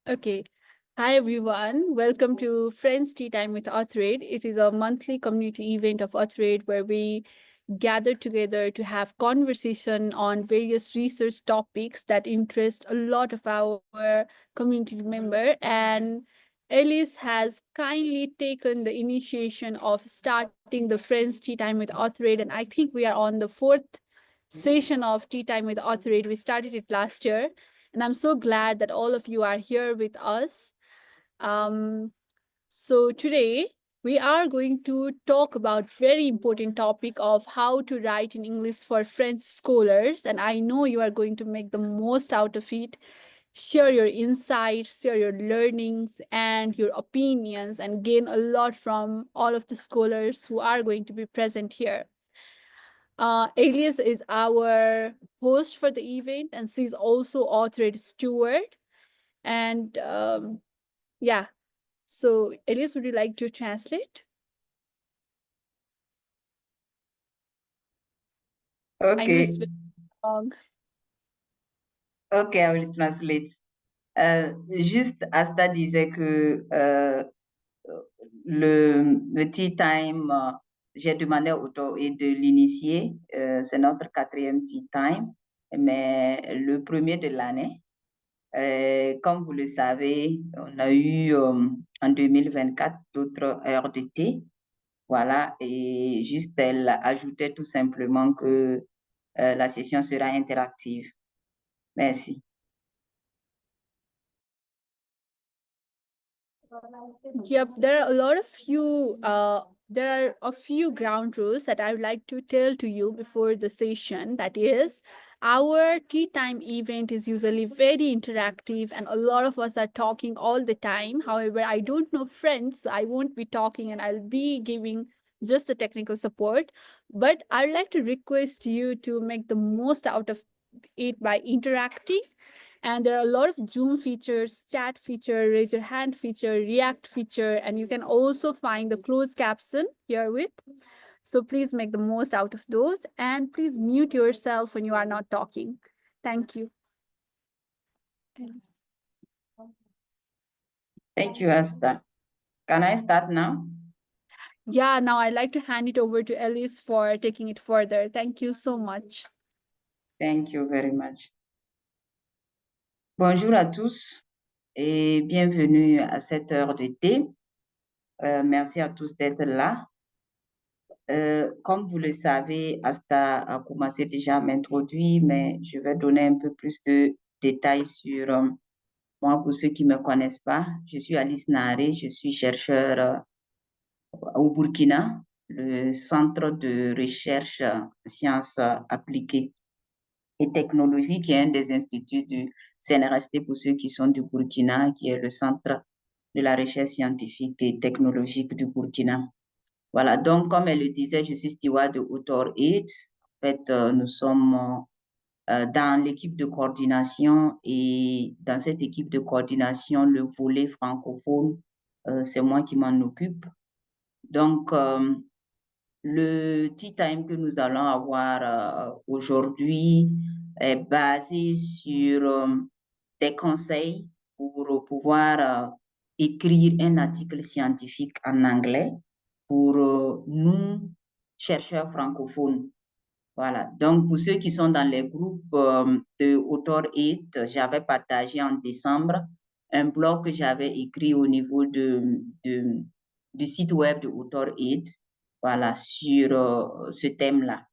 Okay. Hi, everyone. Welcome to Friends Tea Time with Authorade. It is a monthly community event of Authorade where we gather together to have conversation on various research topics that interest a lot of our community member. And Elise has kindly taken the initiation of starting the Friends Tea Time with Authorade. And I think we are on the fourth session of Tea Time with Authorade. We started it last year. And I'm so glad that all of you are here with us. Um, so today we are going to talk about very important topic of how to write in English for French scholars. And I know you are going to make the most out of it. Share your insights, share your learnings and your opinions, and gain a lot from all of the scholars who are going to be present here. Alias is our host for the event, and she's also author steward. And yeah, so Elias, would you like to translate? I know it's Okay, very long. okay, I will translate. Juste, Asta disait que le tea time, j'ai demandé au auteur et de l'initier. C'est notre quatrième tea time, mais le premier de l'année. Comme vous le savez, on a eu en 2024 d'autres heures de thé. Voilà, et juste elle ajoutait tout simplement que la session sera interactive. Merci. Yep, there are a lot of there are a few ground rules that I would like to tell to you before the session. That is, our tea time event is usually very interactive, and a lot of us are talking all the time. However, I don't know friends, so I won't be talking, and I'll be giving just the technical support. But I'd like to request you to make the most out of it by interacting. And there are a lot of Zoom features, chat feature, raise your hand feature, react feature, and you can also find the closed caption here with. So please make the most out of those, and please mute yourself when you are not talking. Thank you. Thank you, Asta. Can I start now? Yeah, now I'd like to hand it over to Elise for taking it further. Thank you so much. Thank you very much. Bonjour à tous et bienvenue à cette heure de thé. Merci à tous d'être là. Comme vous le savez, Asta a commencé déjà à m'introduire, mais je vais donner un peu plus de détails sur moi pour ceux qui ne me connaissent pas. Je suis Alice Naré, je suis chercheur au Burkina, le Centre de recherche sciences appliquées et technologie, qui est un des instituts du CNRST pour ceux qui sont du Burkina, qui est le Centre de la recherche scientifique et technologique du Burkina. Voilà, donc comme elle le disait, je suis steward de Author 8. En fait, nous sommes dans l'équipe de coordination et dans cette équipe de coordination, le volet francophone, c'est moi qui m'en occupe. Donc, le tea time que nous allons avoir aujourd'hui est basé sur des conseils pour pouvoir écrire un article scientifique en anglais pour nous, chercheurs francophones. Voilà. Donc, pour ceux qui sont dans les groupes de Author 8, j'avais partagé en décembre un blog que j'avais écrit au niveau du site web de Author 8, voilà, sur ce thème-là.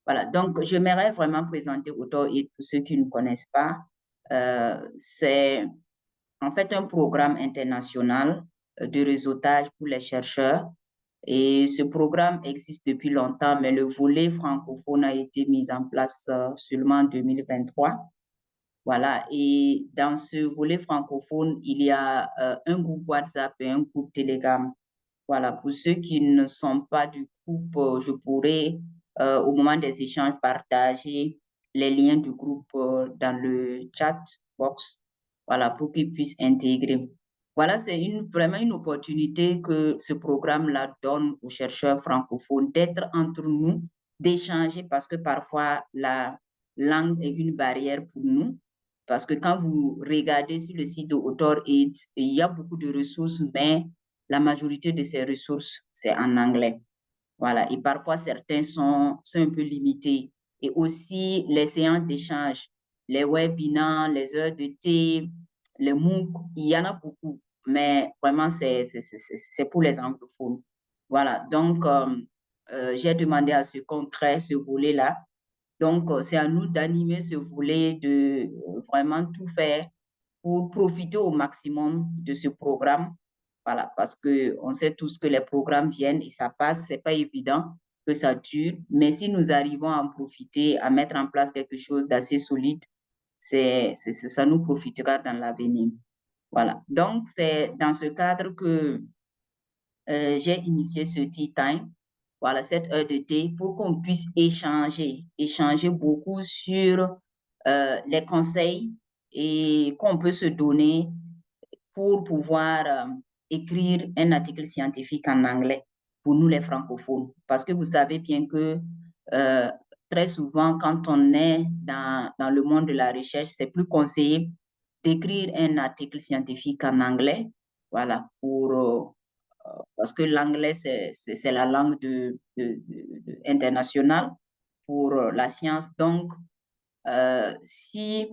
Voilà. Donc, j'aimerais vraiment présenter Author 8 pour ceux qui ne connaissent pas. C'est en fait un programme international de réseautage pour les chercheurs et ce programme existe depuis longtemps, mais le volet francophone a été mis en place seulement en 2023. Voilà, et dans ce volet francophone, il y a un groupe WhatsApp et un groupe Telegram. Voilà, pour ceux qui ne sont pas du groupe, je pourrais, au moment des échanges, partager les liens du groupe dans le chat box, voilà, pour qu'ils puissent intégrer. Voilà, c'est vraiment une opportunité que ce programme-là donne aux chercheurs francophones d'être entre nous, d'échanger, parce que parfois la langue est une barrière pour nous. Parce que quand vous regardez sur le site de AuthorAid, il y a beaucoup de ressources, mais la majorité de ces ressources, c'est en anglais. Voilà, et parfois certains sont un peu limités. Et aussi les séances d'échange, les webinars, les heures de thé, les MOOC, il y en a beaucoup, mais vraiment c'est pour les anglophones. Voilà, donc j'ai demandé à ce qu'on crée ce volet-là. Donc c'est à nous d'animer ce volet, de vraiment tout faire pour profiter au maximum de ce programme. Voilà, parce qu'on sait tous que les programmes viennent et ça passe, c'est pas évident que ça dure, mais si nous arrivons à en profiter, à mettre en place quelque chose d'assez solide, ça nous profitera dans l'avenir. Voilà, donc c'est dans ce cadre que j'ai initié ce Tea Time, voilà, cette heure de thé, pour qu'on puisse échanger beaucoup sur les conseils et qu'on peut se donner pour pouvoir écrire un article scientifique en anglais pour nous les francophones. Parce que vous savez bien que euh, très souvent, quand on est dans le monde de la recherche, c'est plus conseillé d'écrire un article scientifique en anglais, voilà, parce que l'anglais, c'est la langue internationale pour la science. Donc, si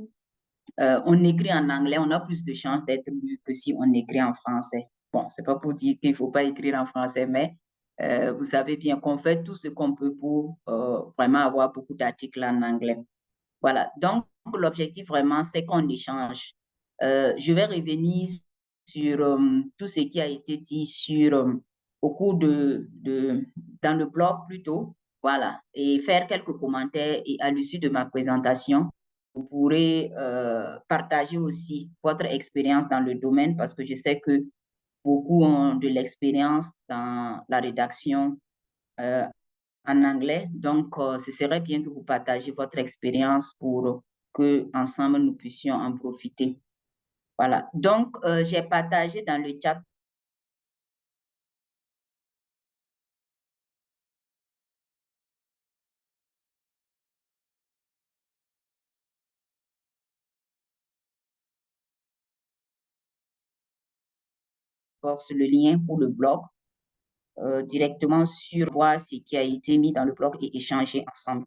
on écrit en anglais, on a plus de chances d'être mieux que si on écrit en français. Bon, c'est pas pour dire qu'il faut pas écrire en français, mais vous savez bien qu'on fait tout ce qu'on peut pour vraiment avoir beaucoup d'articles en anglais. Voilà, donc l'objectif vraiment, c'est qu'on échange. Je vais revenir sur tout ce qui a été dit sur, au cours dans le blog plutôt, voilà, et faire quelques commentaires et à l'issue de ma présentation, vous pourrez partager aussi votre expérience dans le domaine parce que je sais que beaucoup ont de l'expérience dans la rédaction en anglais. Donc, ce serait bien que vous partagiez votre expérience pour que ensemble nous puissions en profiter. Voilà. Donc, j'ai partagé dans le chat le lien pour le blog directement sur voir ce qui a été mis dans le blog et échanger ensemble.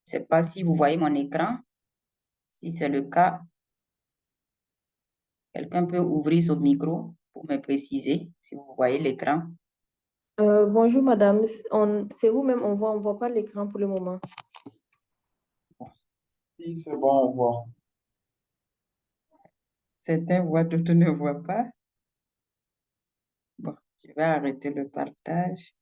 Je ne sais pas si vous voyez mon écran. Si c'est le cas, quelqu'un peut ouvrir son micro pour me préciser si vous voyez l'écran. Bonjour madame, c'est vous-même, on voit pas l'écran pour le moment. Oui, c'est bon, on voit. Certains voient, d'autres ne voient pas. Bon, je vais arrêter le partage.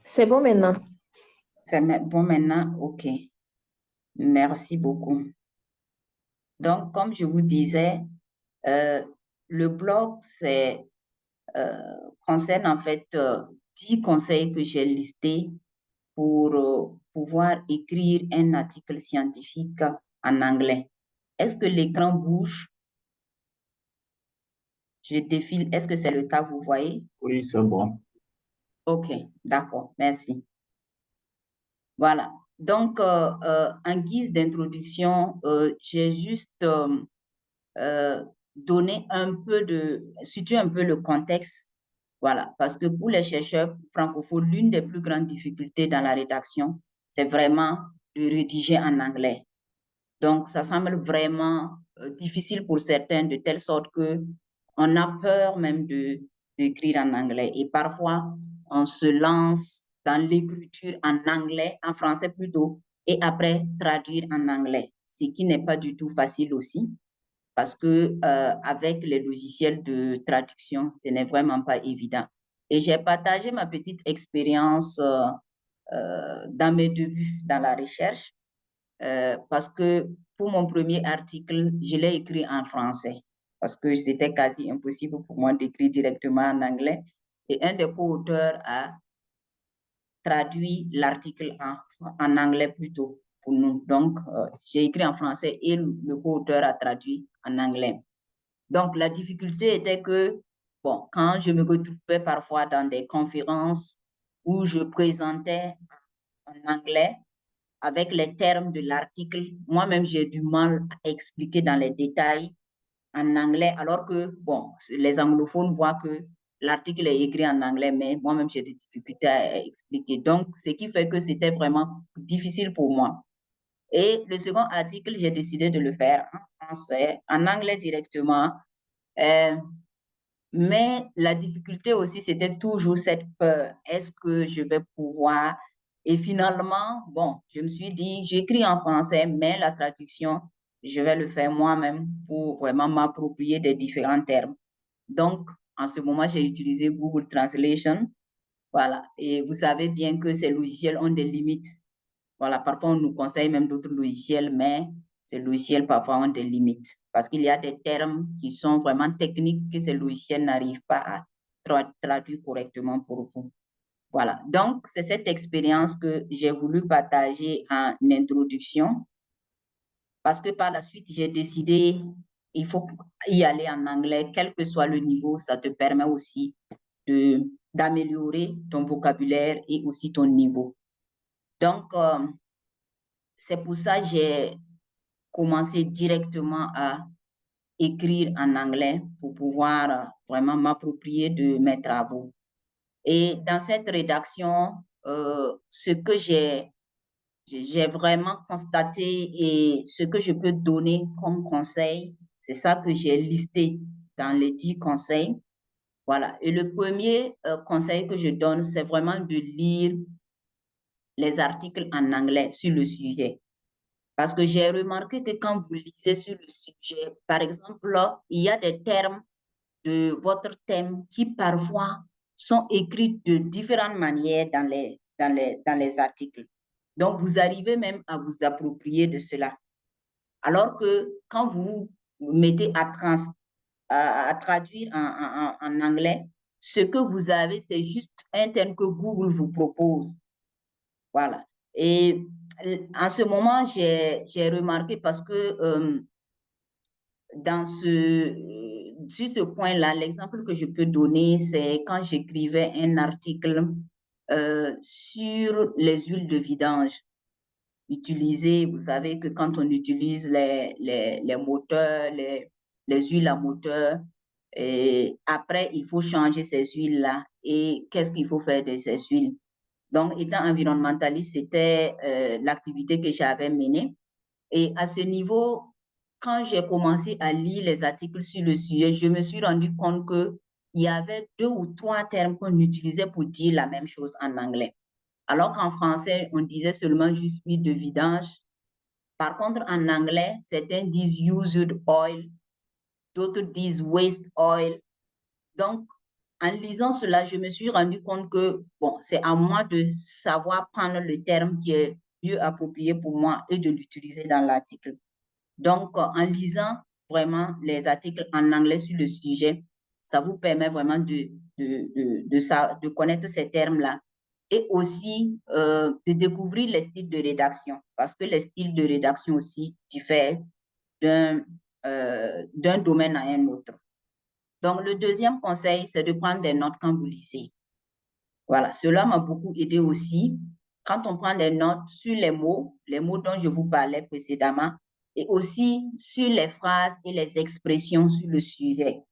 C'est bon maintenant. C'est bon maintenant, ok. Merci beaucoup. Donc, comme je vous disais, le blog concerne en fait 10 conseils que j'ai listés pour pouvoir écrire un article scientifique en anglais. Est-ce que l'écran bouge? Je défile. Est-ce que c'est le cas, vous voyez? Oui, c'est bon. Ok, d'accord, merci. Voilà. Donc, en guise d'introduction, j'ai juste donné situé un peu le contexte. Voilà, parce que pour les chercheurs francophones, l'une des plus grandes difficultés dans la rédaction, c'est vraiment de rédiger en anglais. Donc, ça semble vraiment difficile pour certains, de telle sorte que on a peur même d'écrire en anglais. Et parfois, on se lance dans l'écriture en anglais, en français plutôt, et après traduire en anglais, ce qui n'est pas du tout facile aussi, parce que avec les logiciels de traduction, ce n'est vraiment pas évident. Et j'ai partagé ma petite expérience dans mes débuts dans la recherche. Parce que pour mon premier article, je l'ai écrit en français parce que c'était quasi impossible pour moi d'écrire directement en anglais. Et un des co-auteurs a traduit l'article en anglais plutôt. pour nous. Donc, j'ai écrit en français et le co-auteur a traduit en anglais. Donc, la difficulté était que, bon, quand je me retrouvais parfois dans des conférences où je présentais en anglais avec les termes de l'article, moi-même, j'ai du mal à expliquer dans les détails en anglais, alors que, bon, les anglophones voient que l'article est écrit en anglais, mais moi-même, j'ai des difficultés à expliquer. Donc, ce qui fait que c'était vraiment difficile pour moi. Et le second article, j'ai décidé de le faire en français, en anglais directement. Mais la difficulté aussi, c'était toujours cette peur. Est-ce que je vais pouvoir? Et finalement, bon, je me suis dit, j'écris en français, mais la traduction, je vais le faire moi-même pour vraiment m'approprier des différents termes. Donc, en ce moment, j'ai utilisé Google Translation. Voilà. Et vous savez bien que ces logiciels ont des limites. Voilà, parfois, on nous conseille même d'autres logiciels, mais ces logiciels, parfois, ont des limites parce qu'il y a des termes qui sont vraiment techniques que ces logiciels n'arrivent pas à traduire correctement pour vous. Voilà, donc, c'est cette expérience que j'ai voulu partager en introduction parce que par la suite, j'ai décidé, il faut y aller en anglais, quel que soit le niveau, ça te permet aussi d'améliorer ton vocabulaire et aussi ton niveau. Donc, c'est pour ça que j'ai commencé directement à écrire en anglais pour pouvoir vraiment m'approprier de mes travaux. Et dans cette rédaction, ce que j'ai vraiment constaté et ce que je peux donner comme conseil, c'est ça que j'ai listé dans les 10 conseils. Voilà. Et le premier conseil que je donne, c'est vraiment de lire les articles en anglais sur le sujet. Parce que j'ai remarqué que quand vous lisez sur le sujet, par exemple, là, il y a des termes de votre thème qui parfois sont écrits de différentes manières dans les articles. Donc, vous arrivez même à vous approprier de cela. Alors que quand vous vous mettez à traduire en anglais, ce que vous avez, c'est juste un terme que Google vous propose. Voilà. Et en ce moment, j'ai remarqué parce que sur ce point-là, l'exemple que je peux donner, c'est quand j'écrivais un article sur les huiles de vidange utilisées. Vous savez que quand on utilise les moteurs, les huiles à moteur, et après, il faut changer ces huiles-là. Et qu'est-ce qu'il faut faire de ces huiles? Donc, étant environnementaliste, c'était l'activité que j'avais menée. Et à ce niveau, quand j'ai commencé à lire les articles sur le sujet, je me suis rendu compte qu'il y avait 2 ou 3 termes qu'on utilisait pour dire la même chose en anglais. Alors qu'en français, on disait seulement juste huile de vidange. Par contre, en anglais, certains disent used oil, d'autres disent waste oil. Donc, en lisant cela, je me suis rendu compte que, bon, c'est à moi de savoir prendre le terme qui est mieux approprié pour moi et de l'utiliser dans l'article. Donc, en lisant vraiment les articles en anglais sur le sujet, ça vous permet vraiment de connaître ces termes-là et aussi de découvrir les styles de rédaction parce que les styles de rédaction aussi diffèrent d'un domaine à un autre. Donc, le deuxième conseil, c'est de prendre des notes quand vous lisez. Voilà, cela m'a beaucoup aidé aussi. Quand on prend des notes sur les mots dont je vous parlais précédemment, et aussi sur les phrases et les expressions sur le sujet.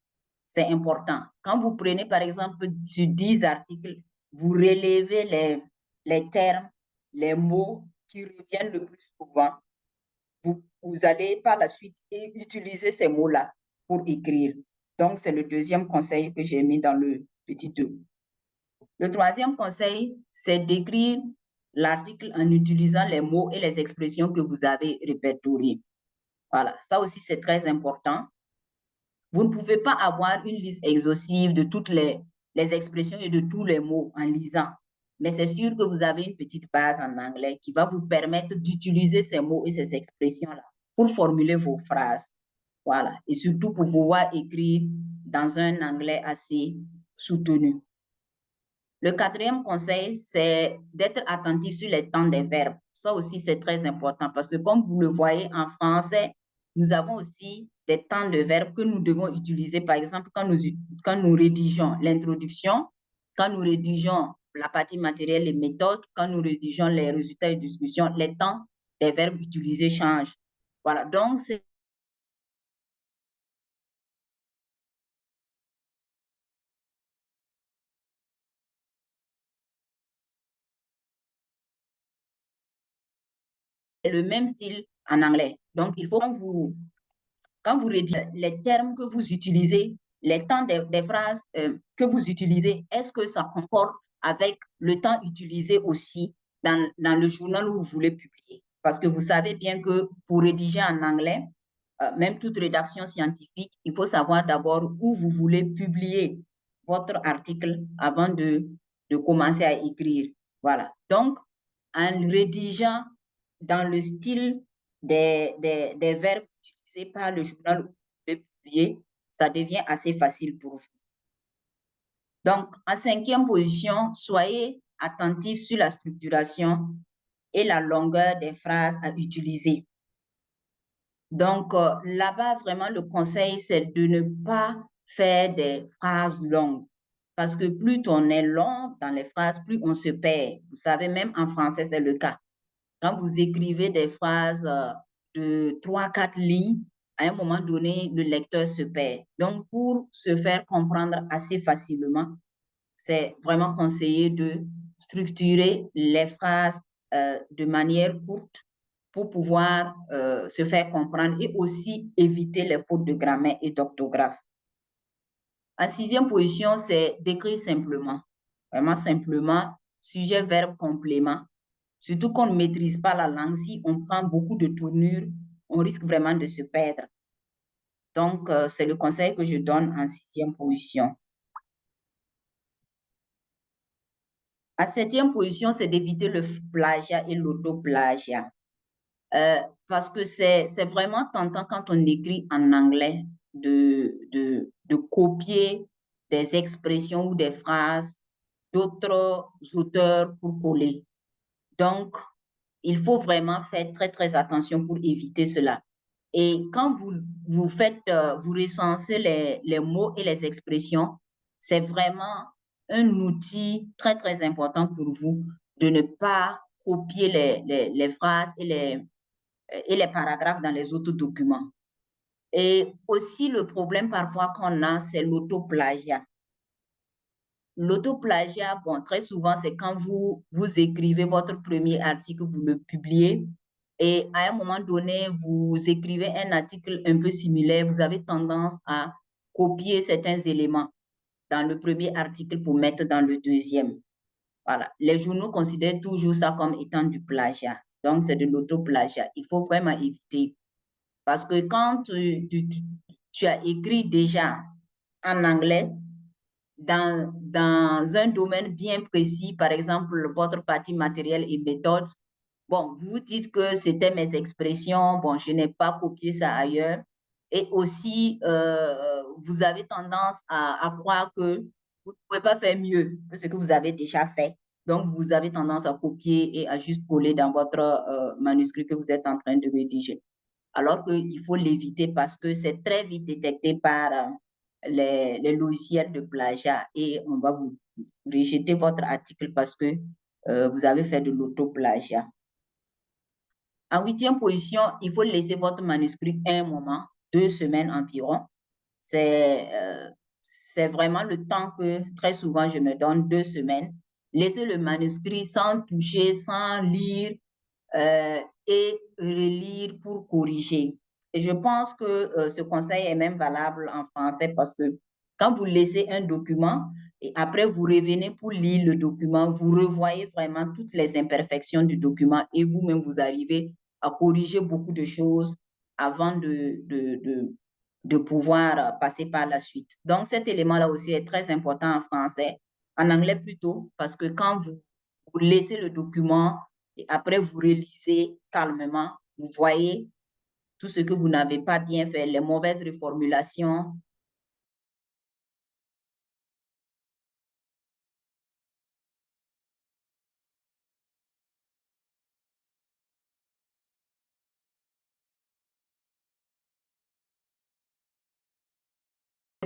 C'est important. Quand vous prenez, par exemple, sur 10 articles, vous relevez les termes, les mots qui reviennent le plus souvent. Vous allez par la suite utiliser ces mots-là pour écrire. Donc, c'est le deuxième conseil que j'ai mis dans le petit 2. Le troisième conseil, c'est d'écrire l'article en utilisant les mots et les expressions que vous avez répertoriés. Voilà, ça aussi, c'est très important. Vous ne pouvez pas avoir une liste exhaustive de toutes les expressions et de tous les mots en lisant. Mais c'est sûr que vous avez une petite base en anglais qui va vous permettre d'utiliser ces mots et ces expressions-là pour formuler vos phrases. Voilà, et surtout pour pouvoir écrire dans un anglais assez soutenu. Le quatrième conseil, c'est d'être attentif sur les temps des verbes. Ça aussi, c'est très important parce que comme vous le voyez en français, nous avons aussi des temps de verbe que nous devons utiliser. Par exemple, quand nous rédigeons l'introduction, quand nous rédigeons la partie matérielle et méthode, quand nous rédigeons les résultats et discussions, les temps des verbes utilisés changent. Voilà, donc c'est le même style en anglais. Donc, il faut quand vous rédigez les termes que vous utilisez, les temps des phrases que vous utilisez, est-ce que ça concorde avec le temps utilisé aussi dans le journal où vous voulez publier? Parce que vous savez bien que pour rédiger en anglais, même toute rédaction scientifique, il faut savoir d'abord où vous voulez publier votre article avant de commencer à écrire. Voilà. Donc, en rédigeant dans le style des verbes utilisés par le journal où vous voulez publier, ça devient assez facile pour vous. Donc, en cinquième position, soyez attentifs sur la structuration et la longueur des phrases à utiliser. Donc, là-bas, vraiment, le conseil, c'est de ne pas faire des phrases longues. Parce que plus on est long dans les phrases, plus on se perd. Vous savez, même en français, c'est le cas. Quand vous écrivez des phrases de 3-4 lignes, à un moment donné, le lecteur se perd. Donc, pour se faire comprendre assez facilement, c'est vraiment conseillé de structurer les phrases de manière courte pour pouvoir se faire comprendre et aussi éviter les fautes de grammaire et d'orthographe. En sixième position, c'est d'écrire simplement. Vraiment simplement, sujet, verbe, complément. Surtout qu'on ne maîtrise pas la langue, si on prend beaucoup de tournures, on risque vraiment de se perdre. Donc, c'est le conseil que je donne en sixième position. En septième position, c'est d'éviter le plagiat et l'autoplagiat. Parce que c'est vraiment tentant quand on écrit en anglais de copier des expressions ou des phrases d'autres auteurs pour coller. Donc, il faut vraiment faire très, très attention pour éviter cela. Et quand vous faites, vous recensez les mots et les expressions, c'est vraiment un outil très, très important pour vous de ne pas copier les phrases et les paragraphes dans les autres documents. Et aussi, le problème parfois qu'on a, c'est l'autoplagiat. L'autoplagiat, bon, très souvent, c'est quand vous écrivez votre premier article, vous le publiez, et à un moment donné, vous écrivez un article un peu similaire, vous avez tendance à copier certains éléments dans le premier article pour mettre dans le deuxième. Voilà. Les journaux considèrent toujours ça comme étant du plagiat. Donc, c'est de l'autoplagiat. Il faut vraiment éviter. Parce que quand tu as écrit déjà en anglais, dans un domaine bien précis, par exemple, votre partie matérielle et méthode, bon, vous dites que c'était mes expressions, bon, je n'ai pas copié ça ailleurs. Et aussi, vous avez tendance à croire que vous ne pouvez pas faire mieux que ce que vous avez déjà fait. Donc, vous avez tendance à copier et à juste coller dans votre manuscrit que vous êtes en train de rédiger. Alors qu'il faut l'éviter parce que c'est très vite détecté par les logiciels de plagiat et on va vous rejeter votre article parce que vous avez fait de l'autoplagiat. En huitième position, il faut laisser votre manuscrit un moment, 2 semaines environ. C'est vraiment le temps que très souvent je me donne, 2 semaines. Laisser le manuscrit sans toucher, sans lire et relire pour corriger. Et je pense que ce conseil est même valable en français parce que quand vous laissez un document et après vous revenez pour lire le document, vous revoyez vraiment toutes les imperfections du document et vous-même vous arrivez à corriger beaucoup de choses avant de pouvoir passer par la suite. Donc, cet élément-là aussi est très important en français, en anglais plutôt, parce que quand vous laissez le document et après vous relisez calmement, vous voyez tout ce que vous n'avez pas bien fait, les mauvaises reformulations,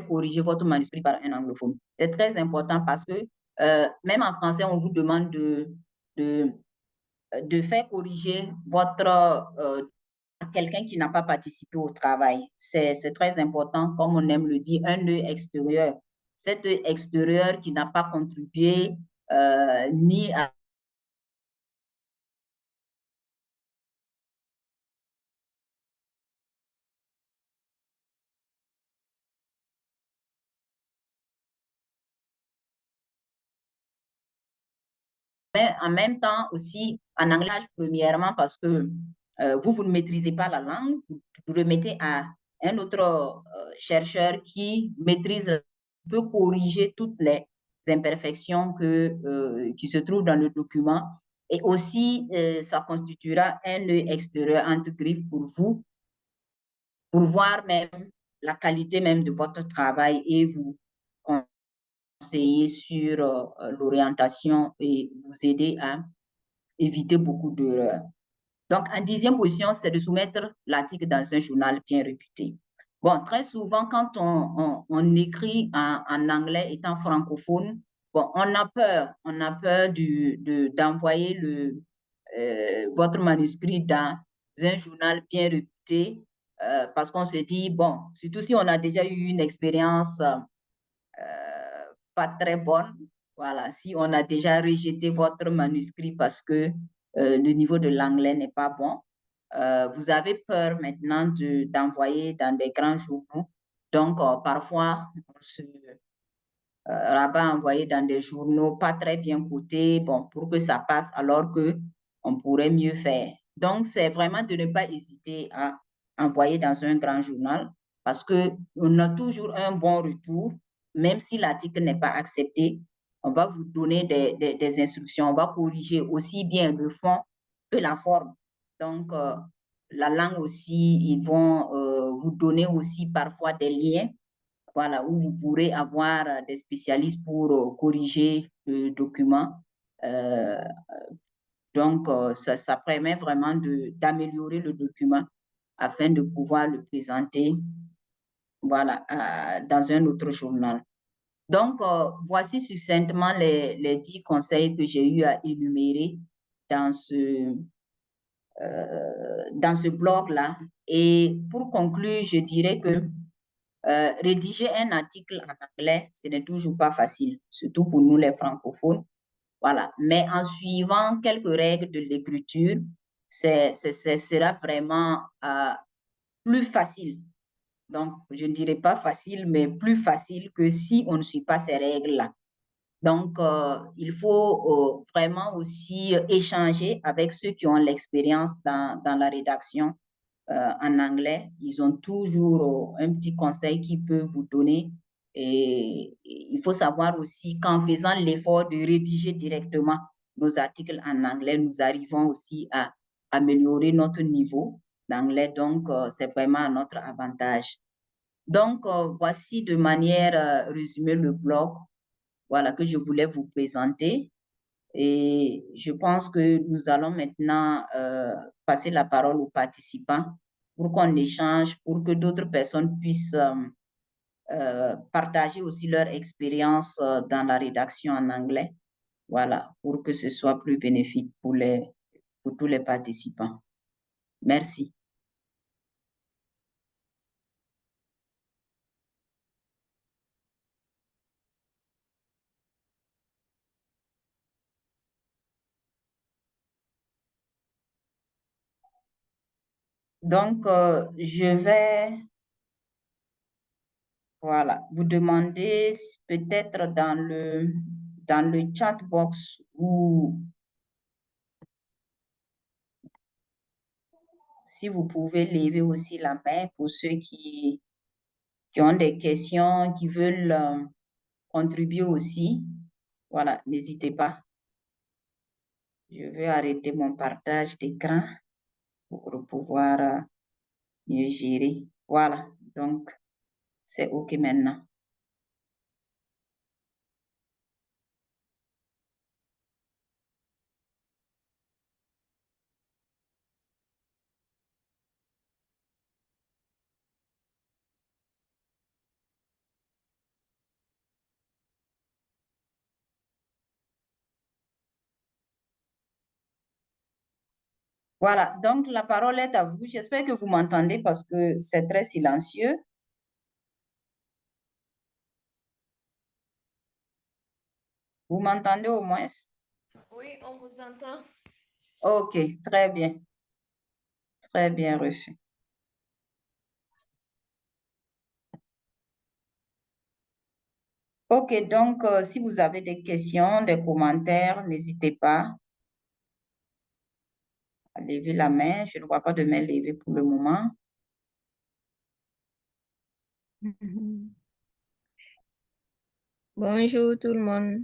faire corriger votre manuscrit par un anglophone. C'est très important parce que même en français, on vous demande de faire corriger votre quelqu'un qui n'a pas participé au travail. C'est très important, comme on aime le dire, un œil extérieur. Cet œil extérieur qui n'a pas contribué ni à mais en même temps aussi en anglais, premièrement, parce que vous ne maîtrisez pas la langue, vous remettez à un autre chercheur qui maîtrise, peut corriger toutes les imperfections qui se trouvent dans le document. Et aussi, ça constituera un œil extérieur entre griffes pour vous, pour voir même la qualité même de votre travail et vous conseiller sur l'orientation et vous aider à éviter beaucoup d'erreurs. Donc, en 10e position, c'est de soumettre l'article dans un journal bien réputé. Bon, très souvent, quand on écrit en anglais étant francophone, bon, on a peur d'envoyer votre manuscrit dans un journal bien réputé parce qu'on se dit, bon, surtout si on a déjà eu une expérience pas très bonne. Voilà, si on a déjà rejeté votre manuscrit parce que le niveau de l'anglais n'est pas bon, vous avez peur maintenant d'envoyer dans des grands journaux. Donc, parfois, on se rabat à envoyer dans des journaux pas très bien cotés, bon, pour que ça passe, alors que on pourrait mieux faire. Donc, c'est vraiment de ne pas hésiter à envoyer dans un grand journal parce qu'on a toujours un bon retour, même si l'article n'est pas accepté. On va vous donner des instructions, on va corriger aussi bien le fond que la forme. Donc, la langue aussi, ils vont vous donner aussi parfois des liens, voilà, où vous pourrez avoir des spécialistes pour corriger le document. Euh, donc, ça permet vraiment d'améliorer le document afin de pouvoir le présenter, voilà, dans un autre journal. Donc, voici succinctement les 10 conseils que j'ai eu à énumérer dans dans ce blog-là. Et pour conclure, je dirais que rédiger un article en anglais, ce n'est toujours pas facile, surtout pour nous les francophones. Voilà. Mais en suivant quelques règles de l'écriture, ce sera vraiment plus facile. Donc, je ne dirais pas facile, mais plus facile que si on ne suit pas ces règles-là. Donc, il faut vraiment aussi échanger avec ceux qui ont l'expérience dans la rédaction en anglais. Ils ont toujours un petit conseil qu'ils peuvent vous donner. Et il faut savoir aussi qu'en faisant l'effort de rédiger directement nos articles en anglais, nous arrivons aussi à améliorer notre niveau d'anglais. Donc, c'est vraiment à notre avantage. Donc, voici de manière résumée le blog, voilà, que je voulais vous présenter. Et je pense que nous allons maintenant passer la parole aux participants pour qu'on échange, pour que d'autres personnes puissent partager aussi leur expérience dans la rédaction en anglais. Voilà, pour que ce soit plus bénéfique pour tous les participants. Merci. Donc, je vais voilà, vous demander peut-être dans le chat box ou si vous pouvez lever aussi la main pour ceux qui ont des questions, qui veulent contribuer aussi. Voilà, n'hésitez pas. Je vais arrêter mon partage d'écran pour pouvoir mieux gérer. Voilà, donc c'est OK maintenant. Voilà, donc la parole est à vous. J'espère que vous m'entendez parce que c'est très silencieux. Vous m'entendez au moins? Oui, on vous entend. OK, très bien. Très bien reçu. OK, donc si vous avez des questions, des commentaires, n'hésitez pas à lever la main. Je ne vois pas de main levée pour le moment. Bonjour tout le monde.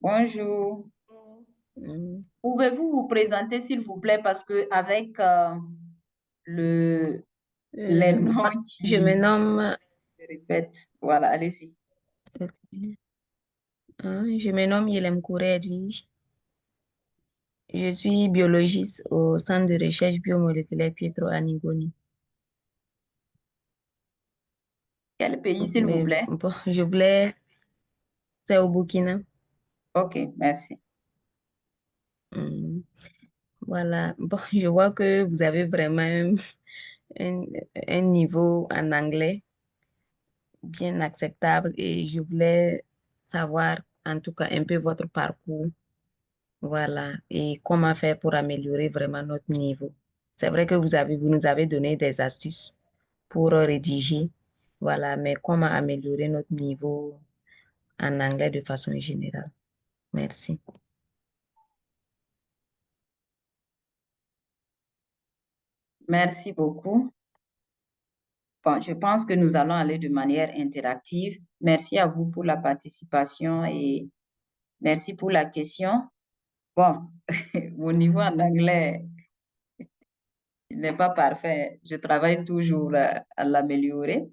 Bonjour. Mm. Pouvez-vous vous présenter, s'il vous plaît, parce que avec les noms Je me qui nomme, se répètent. Voilà, allez-y. je me nomme Yelem Kouré Edwige. Je suis biologiste au Centre de recherche biomoléculaire Pietro Anigoni. Quel pays, s'il vous Mais plaît? bon, c'est au Burkina. OK, merci. Mm. Voilà. Bon, je vois que vous avez vraiment un, un niveau en anglais bien acceptable et je voulais savoir en tout cas un peu votre parcours. Voilà. Et comment faire pour améliorer vraiment notre niveau. C'est vrai que vous nous avez donné des astuces pour rédiger. Voilà. Mais comment améliorer notre niveau en anglais de façon générale. Merci. Merci beaucoup. Bon, je pense que nous allons aller de manière interactive. Merci à vous pour la participation et merci pour la question. Bon, mon niveau en anglais n'est pas parfait. Je travaille toujours à l'améliorer.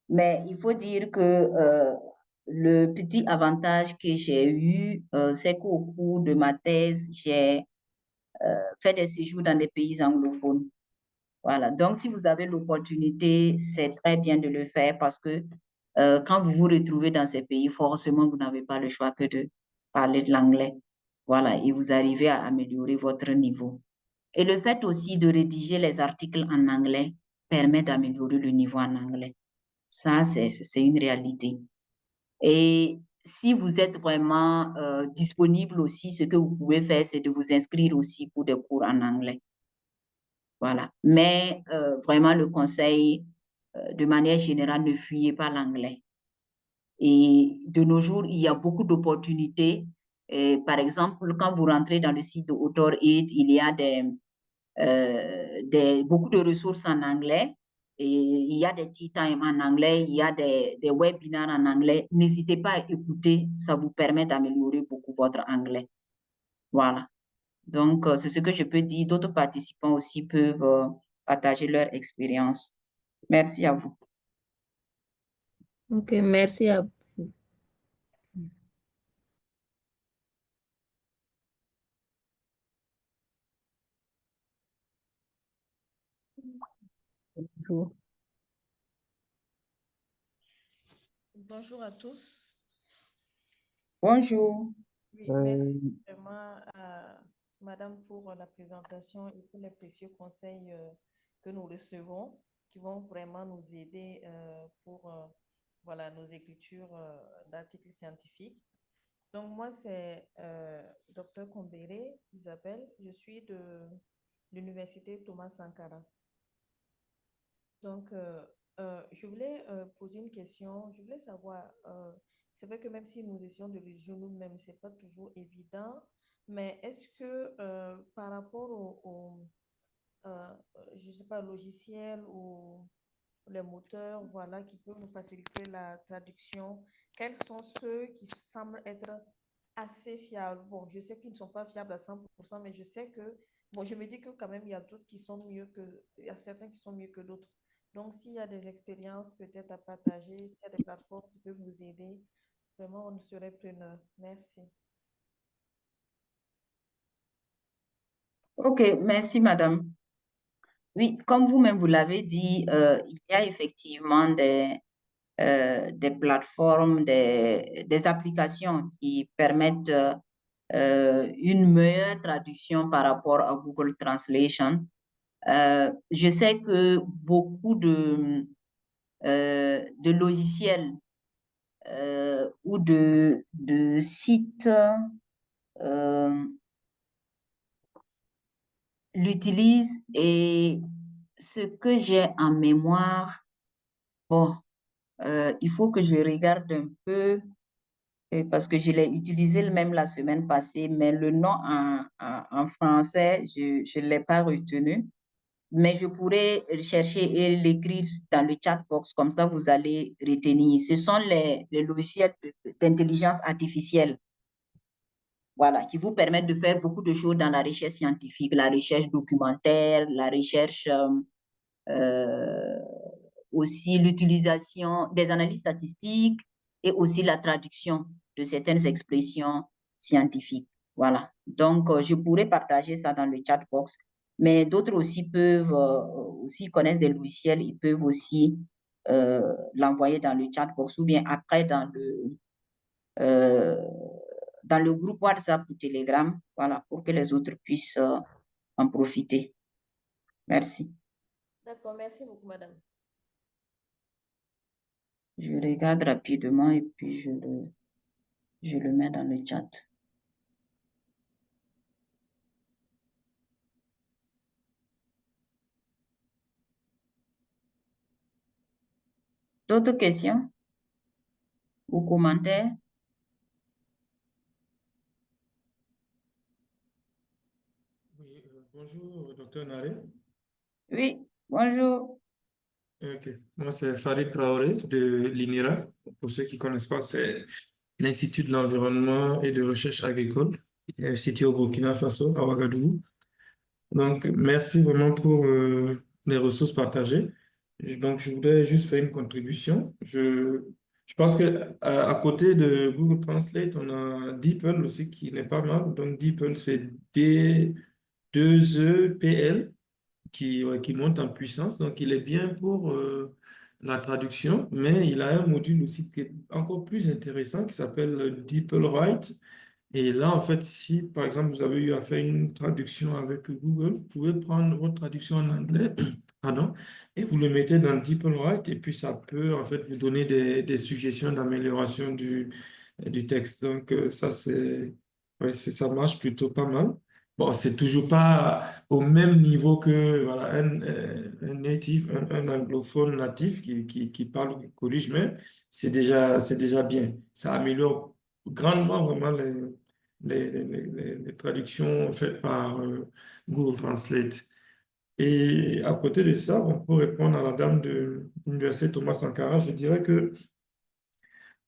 Mais il faut dire que le petit avantage que j'ai eu, c'est qu'au cours de ma thèse, j'ai fait des séjours dans des pays anglophones. Voilà. Donc, si vous avez l'opportunité, c'est très bien de le faire parce que quand vous vous retrouvez dans ces pays, forcément, vous n'avez pas le choix que de parler de l'anglais. Voilà. Et vous arrivez à améliorer votre niveau. Et le fait aussi de rédiger les articles en anglais permet d'améliorer le niveau en anglais. Ça, c'est une réalité. Et si vous êtes vraiment disponible aussi, ce que vous pouvez faire, c'est de vous inscrire aussi pour des cours en anglais. Voilà. Mais vraiment, le conseil, de manière générale, ne fuyez pas l'anglais. Et de nos jours, il y a beaucoup d'opportunités. Par exemple, quand vous rentrez dans le site de AuthorAid, il y a beaucoup de ressources en anglais. Et il y a des tea time en anglais, il y a des webinaires en anglais. N'hésitez pas à écouter, ça vous permet d'améliorer beaucoup votre anglais. Voilà. Donc, c'est ce que je peux dire. D'autres participants aussi peuvent partager leur expérience. Merci à vous. OK, merci à vous. Bonjour à tous. Bonjour. Oui, merci vraiment à Madame pour la présentation et pour les précieux conseils que nous recevons qui vont vraiment nous aider pour voilà, nos écritures d'articles scientifiques. Donc, moi, c'est Dr. Kombere Isabelle. Je suis de l'Université Thomas Sankara. Donc, je voulais poser une question. Je voulais savoir, c'est vrai que même si nous essayons de rédiger nous-mêmes, ce n'est pas toujours évident, mais est-ce que par rapport je sais pas, logiciels ou les moteurs, voilà, qui peuvent nous faciliter la traduction, quels sont ceux qui semblent être assez fiables? Bon, je sais qu'ils ne sont pas fiables à 100%, mais je sais que, bon, je me dis que quand même, il y a d'autres qui sont mieux que, il y a certains qui sont mieux que d'autres. Donc, s'il y a des expériences peut-être à partager, s'il y a des plateformes qui peuvent nous aider, vraiment, on serait preneur. Merci. OK, merci, madame. Oui, comme vous-même vous l'avez dit, il y a effectivement des plateformes, des applications qui permettent une meilleure traduction par rapport à Google Translation. Je sais que beaucoup de logiciels ou de sites l'utilisent, et ce que j'ai en mémoire, bon, il faut que je regarde un peu parce que je l'ai utilisé même la semaine passée, mais le nom en français, je ne l'ai pas retenu. Mais je pourrais chercher et l'écrire dans le chat box, comme ça vous allez retenir. Ce sont les logiciels d'intelligence artificielle, voilà, qui vous permettent de faire beaucoup de choses dans la recherche scientifique, la recherche documentaire, la recherche, aussi l'utilisation des analyses statistiques et aussi la traduction de certaines expressions scientifiques. Voilà. Donc, je pourrais partager ça dans le chat box, mais d'autres aussi peuvent, aussi connaissent des logiciels, ils peuvent aussi l'envoyer dans le chat box ou bien après dans le groupe WhatsApp ou Telegram, voilà, pour que les autres puissent en profiter. Merci. D'accord, merci beaucoup, madame. Je regarde rapidement et puis je le mets dans le chat. D'autres questions ou commentaires? Oui, bonjour, docteur Naré. Oui, bonjour. Ok, moi c'est Farid Traoré de l'INIRA. Pour ceux qui ne connaissent pas, c'est l'Institut de l'environnement et de recherche agricole situé au Burkina Faso, à Ouagadougou. Donc, merci vraiment pour les ressources partagées. Et donc, je voudrais juste faire une contribution. Je pense que à côté de Google Translate, on a DeepL aussi qui n'est pas mal. Donc, DeepL, c'est D2EPL qui monte en puissance. Donc, il est bien pour la traduction, mais il a un module aussi qui est encore plus intéressant qui s'appelle DeepLWrite. Et là, en fait, si par exemple vous avez eu à faire une traduction avec Google, vous pouvez prendre votre traduction en anglais, pardon, et vous le mettez dans DeepLWrite, et puis ça peut en fait vous donner des suggestions d'amélioration du texte. Donc, ça, ouais, ça marche plutôt pas mal. Bon, c'est toujours pas au même niveau que voilà, un native, un anglophone natif qui parle ou qui corrige, mais c'est déjà bien. Ça améliore grandement vraiment les traductions faites par Google Translate. Et à côté de ça, on peut répondre à la dame de l'Université Thomas Sankara. Je dirais que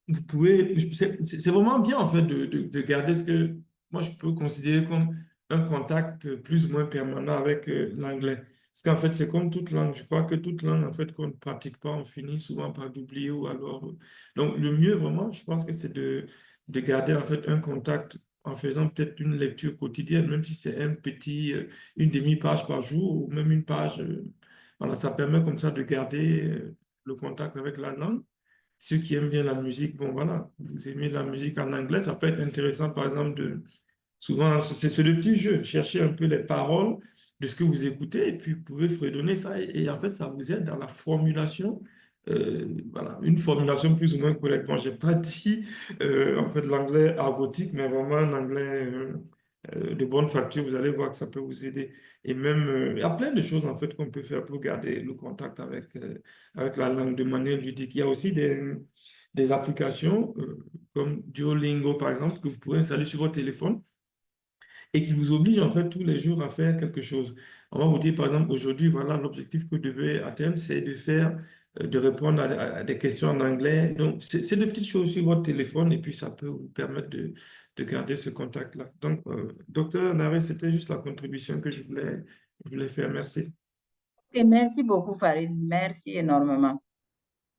vous pouvez, c'est vraiment bien en fait de garder ce que moi je peux considérer comme un contact plus ou moins permanent avec l'anglais. Parce qu'en fait, c'est comme toute langue. Je crois que toute langue, en fait, qu'on ne pratique pas, on finit souvent par l'oublier ou alors. Donc, le mieux vraiment, je pense que c'est de garder en fait un contact en faisant peut-être une lecture quotidienne, même si c'est un petit, une demi-page par jour ou même une page. Voilà, ça permet comme ça de garder le contact avec la langue. Ceux qui aiment bien la musique, bon voilà, vous aimez la musique en anglais, ça peut être intéressant, par exemple, souvent, c'est le petit jeu, chercher un peu les paroles de ce que vous écoutez, et puis vous pouvez fredonner ça, et en fait, ça vous aide dans la formulation, voilà, une formulation plus ou moins correcte. Bon, j'ai pas dit, en fait, l'anglais argotique, mais vraiment un anglais de bonne facture, vous allez voir que ça peut vous aider. Et même, il y a plein de choses, en fait, qu'on peut faire pour garder le contact avec la langue de manière ludique. Il y a aussi des applications comme Duolingo, par exemple, que vous pouvez installer sur votre téléphone et qui vous obligent, en fait, tous les jours à faire quelque chose. On va vous dire, par exemple, aujourd'hui, voilà, l'objectif que vous devez atteindre, c'est de faire, de répondre à des questions en anglais. Donc, c'est des petites choses sur votre téléphone et puis ça peut vous permettre de garder ce contact-là. Donc, docteur Naré, c'était juste la contribution que je voulais faire. Merci. Et merci beaucoup, Farid. Merci énormément.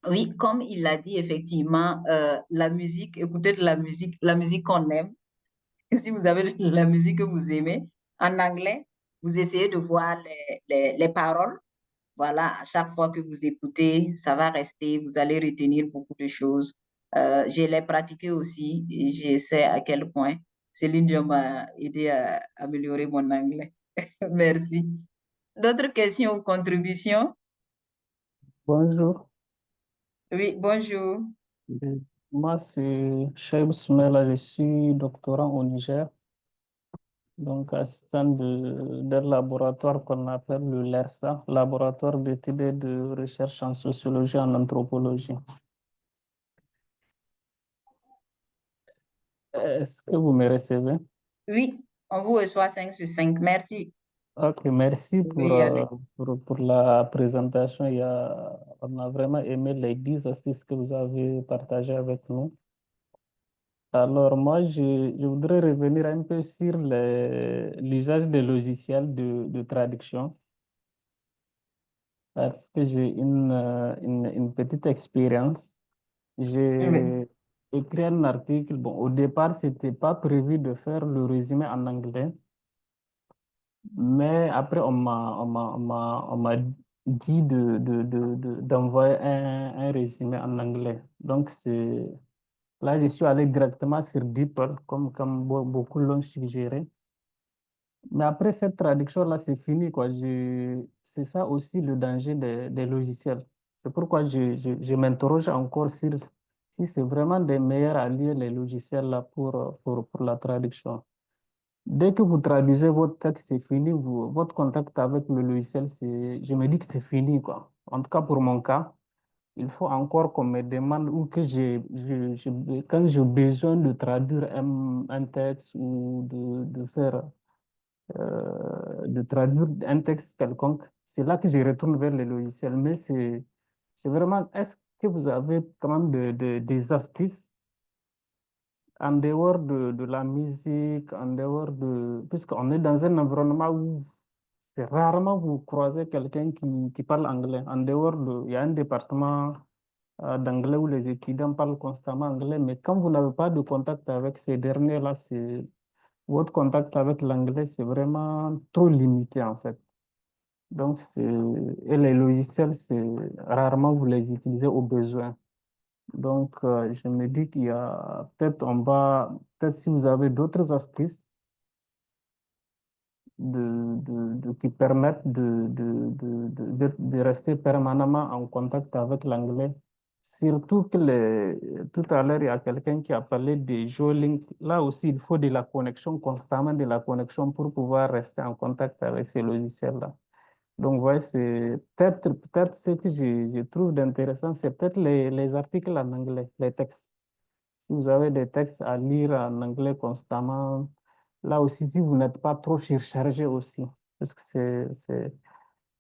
Oui, comme il l'a dit, effectivement, la musique, écouter de la musique qu'on aime. Si vous avez de la musique que vous aimez, en anglais, vous essayez de voir les paroles. Voilà, à chaque fois que vous écoutez, ça va rester, vous allez retenir beaucoup de choses. Je l'ai pratiqué aussi et je sais à quel point Céline Dion m'a aidé à améliorer mon anglais. Merci. D'autres questions ou contributions? Bonjour. Oui, bonjour. Moi, c'est Cheikh Soumela, je suis doctorant au Niger, donc assistant d'un laboratoire qu'on appelle le LERSA, Laboratoire d'études et de recherche en sociologie et en anthropologie. Est-ce que vous me recevez? Oui, on vous reçoit 5 sur 5. Merci. Ok, merci Vous pouvez y aller. pour la présentation. On a vraiment aimé les 10 astuces que vous avez partagées avec nous. Alors, moi, je voudrais revenir un peu sur l'usage des logiciels de traduction parce que j'ai une petite expérience. Oui. J'ai écrit un article. Bon, au départ, ce n'était pas prévu de faire le résumé en anglais, mais après, on m'a dit d'envoyer un résumé en anglais. Donc, là, je suis allé directement sur DeepL, comme beaucoup l'ont suggéré. Mais après cette traduction-là, c'est fini, quoi. C'est ça aussi le danger des logiciels. C'est pourquoi je m'interroge encore sur si c'est vraiment des meilleurs à lire les logiciels là pour la traduction. Dès que vous traduisez votre texte, c'est fini. Votre contact avec le logiciel, je me dis que c'est fini, quoi. En tout cas, pour mon cas, il faut encore qu'on me demande ou que quand j'ai besoin de traduire un texte ou de faire de traduire un texte quelconque, c'est là que je retourne vers les logiciels. Mais c'est vraiment, est-ce que vous avez quand même des astuces en dehors de la musique, en dehors puisqu'on est dans un environnement où c'est rarement vous croisez quelqu'un qui parle anglais. En dehors il y a un département d'anglais où les étudiants parlent constamment anglais, mais quand vous n'avez pas de contact avec ces derniers-là, votre contact avec l'anglais, c'est vraiment trop limité en fait. Donc, et les logiciels, c'est rarement vous les utilisez au besoin. Donc, je me dis qu'il y a peut-être si vous avez d'autres astuces qui permettent de rester permanemment en contact avec l'anglais. Surtout que tout à l'heure, il y a quelqu'un qui a parlé de Duolingo. Là aussi, il faut de la connexion, constamment de la connexion pour pouvoir rester en contact avec ces logiciels-là. Donc, ouais, c'est peut-être ce que je trouve d'intéressant, c'est peut-être les articles en anglais, les textes. Si vous avez des textes à lire en anglais constamment, là aussi, si vous n'êtes pas trop surchargé aussi, parce que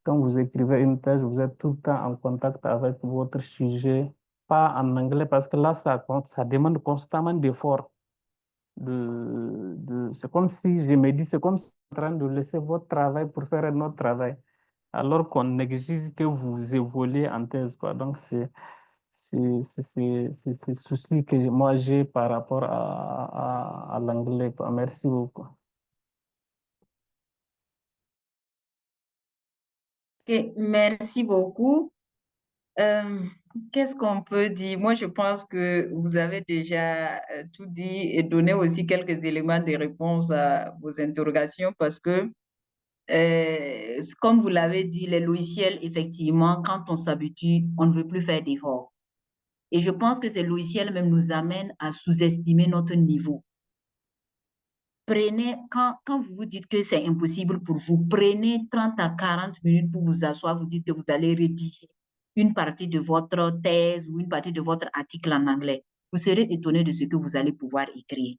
quand vous écrivez une thèse, vous êtes tout le temps en contact avec votre sujet, pas en anglais, parce que là, ça demande constamment d'efforts. C'est comme si, je me dis, c'est comme si vous êtes en train de laisser votre travail pour faire un autre travail, alors qu'on exige que vous évoluez en thèse, quoi. Donc, c'est souci que moi j'ai par rapport à l'anglais, quoi. Merci beaucoup. Ok, merci beaucoup. Euh, Qu'est-ce qu'on peut dire? Moi, je pense que vous avez déjà tout dit et donné aussi quelques éléments de réponse à vos interrogations parce que, comme vous l'avez dit, les logiciels, effectivement, quand on s'habitue, on ne veut plus faire d'efforts. Et je pense que ces logiciels même nous amènent à sous-estimer notre niveau. Quand vous vous dites que c'est impossible pour vous, prenez 30 à 40 minutes pour vous asseoir, vous dites que vous allez rédiger une partie de votre thèse ou une partie de votre article en anglais. Vous serez étonné de ce que vous allez pouvoir écrire.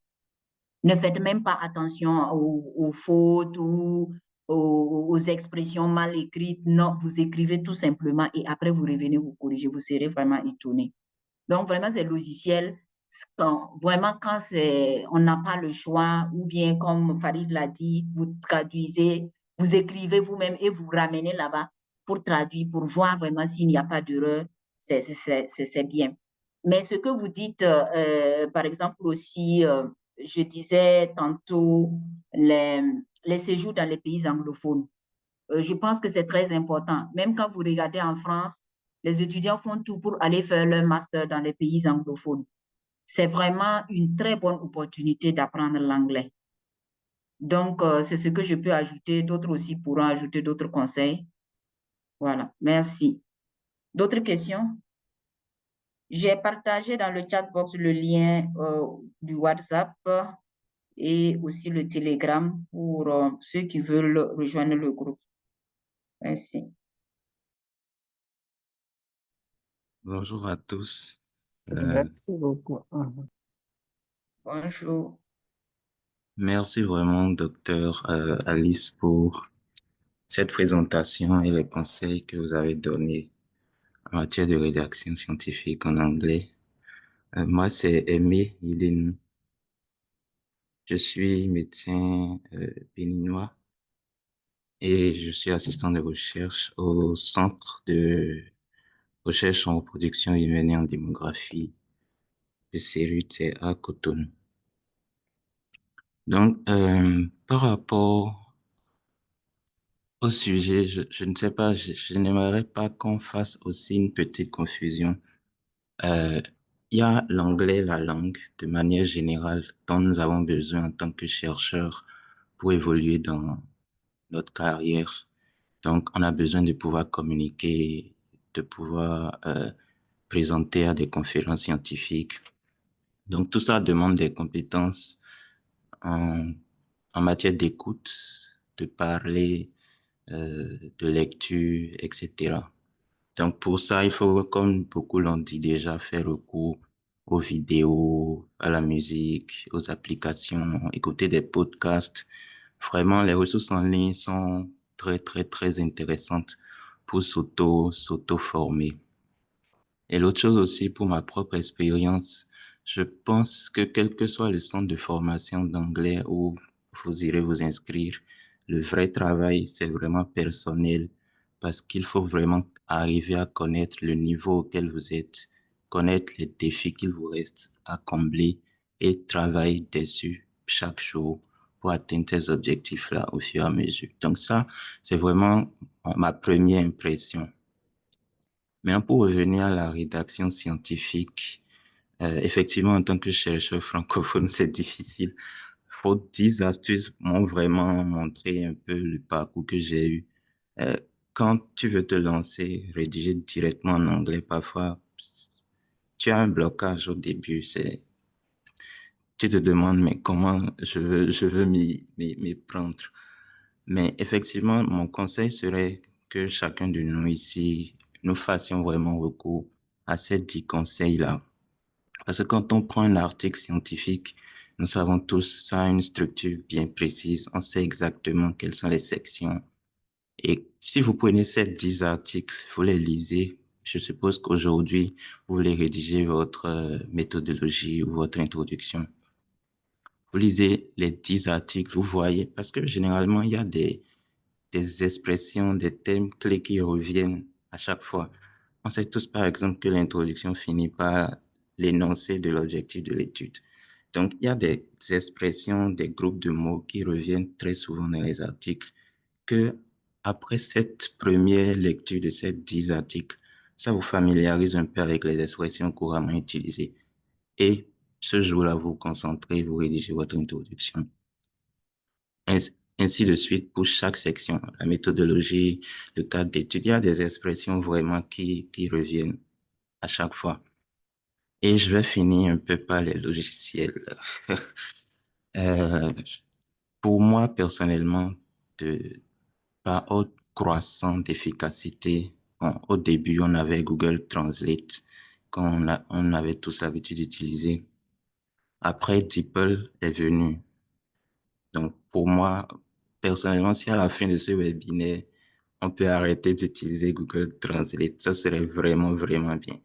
Ne faites même pas attention aux fautes ou aux expressions mal écrites. Non, vous écrivez tout simplement et après vous revenez vous corriger. Vous serez vraiment étonné. Donc, vraiment, ces logiciels, vraiment, quand on n'a pas le choix, ou bien, comme Farid l'a dit, vous traduisez, vous écrivez vous-même et vous ramenez là-bas pour traduire, pour voir vraiment s'il n'y a pas d'erreur, c'est bien. Mais ce que vous dites, par exemple aussi, je disais tantôt, les séjours dans les pays anglophones. Je pense que c'est très important. Même quand vous regardez en France, les étudiants font tout pour aller faire leur master dans les pays anglophones. c'est vraiment une très bonne opportunité d'apprendre l'anglais. Donc, c'est ce que je peux ajouter. D'autres aussi pourront ajouter d'autres conseils. Voilà, merci. D'autres questions? J'ai partagé dans le chat box le lien du WhatsApp et aussi le Telegram pour ceux qui veulent rejoindre le groupe. Merci. Bonjour à tous. Merci beaucoup. Bonjour. Merci vraiment, docteur Alice, pour cette présentation et les conseils que vous avez donnés en matière de rédaction scientifique en anglais. Moi, c'est Aimé Yilin. Je suis médecin béninois et je suis assistant de recherche au Centre de recherche en reproduction humaine et en démographie de CERUT à Cotonou. Donc, par rapport au sujet, je ne sais pas, je n'aimerais pas qu'on fasse aussi une petite confusion. Euh, il y a l'anglais, la langue, de manière générale, dont nous avons besoin en tant que chercheurs pour évoluer dans notre carrière. Donc, on a besoin de pouvoir communiquer, de pouvoir présenter à des conférences scientifiques. Donc, tout ça demande des compétences en, en matière d'écoute, de parler, de lecture, etc. Donc pour ça, il faut, comme beaucoup l'ont dit déjà, faire recours aux vidéos, à la musique, aux applications, écouter des podcasts. Vraiment, les ressources en ligne sont très, très, très intéressantes pour s'auto-former. Et l'autre chose aussi, pour ma propre expérience, je pense que quel que soit le centre de formation d'anglais où vous irez vous inscrire, le vrai travail, c'est vraiment personnel parce qu'il faut vraiment arriver à connaître le niveau auquel vous êtes, connaître les défis qu'il vous reste à combler et travailler dessus chaque jour pour atteindre ces objectifs-là au fur et à mesure. Donc ça, c'est vraiment ma première impression. Maintenant, pour revenir à la rédaction scientifique, effectivement, en tant que chercheur francophone, c'est difficile. Vos 10 astuces m'ont vraiment montré un peu le parcours que j'ai eu. Euh, Quand tu veux te lancer, rédiger directement en anglais, parfois, tu as un blocage au début. Tu te demandes, mais comment je veux m'y prendre. Mais effectivement, mon conseil serait que chacun de nous ici, nous fassions vraiment recours à ces 10 conseils-là. Parce que quand on prend un article scientifique, nous savons tous, ça a une structure bien précise. On sait exactement quelles sont les sections. Et si vous prenez ces 10 articles, vous les lisez, je suppose qu'aujourd'hui, vous voulez rédiger votre méthodologie ou votre introduction. Vous lisez les 10 articles, vous voyez, parce que généralement, il y a des expressions, des thèmes clés qui reviennent à chaque fois. On sait tous, par exemple, que l'introduction finit par l'énoncé de l'objectif de l'étude. Donc, il y a des expressions, des groupes de mots qui reviennent très souvent dans les articles que, après cette première lecture de ces 10 articles, ça vous familiarise un peu avec les expressions couramment utilisées. Et ce jour-là, vous vous concentrez, vous rédigez votre introduction. Ainsi de suite pour chaque section. La méthodologie, le cadre d'étude, il y a des expressions vraiment qui reviennent à chaque fois. Et je vais finir un peu par les logiciels. Euh, pour moi, personnellement, par haute croissant d'efficacité, au début, on avait Google Translate qu'on avait tous l'habitude d'utiliser. Après, DeepL est venu. Donc, pour moi, personnellement, si à la fin de ce webinaire, on peut arrêter d'utiliser Google Translate, ça serait vraiment, vraiment bien.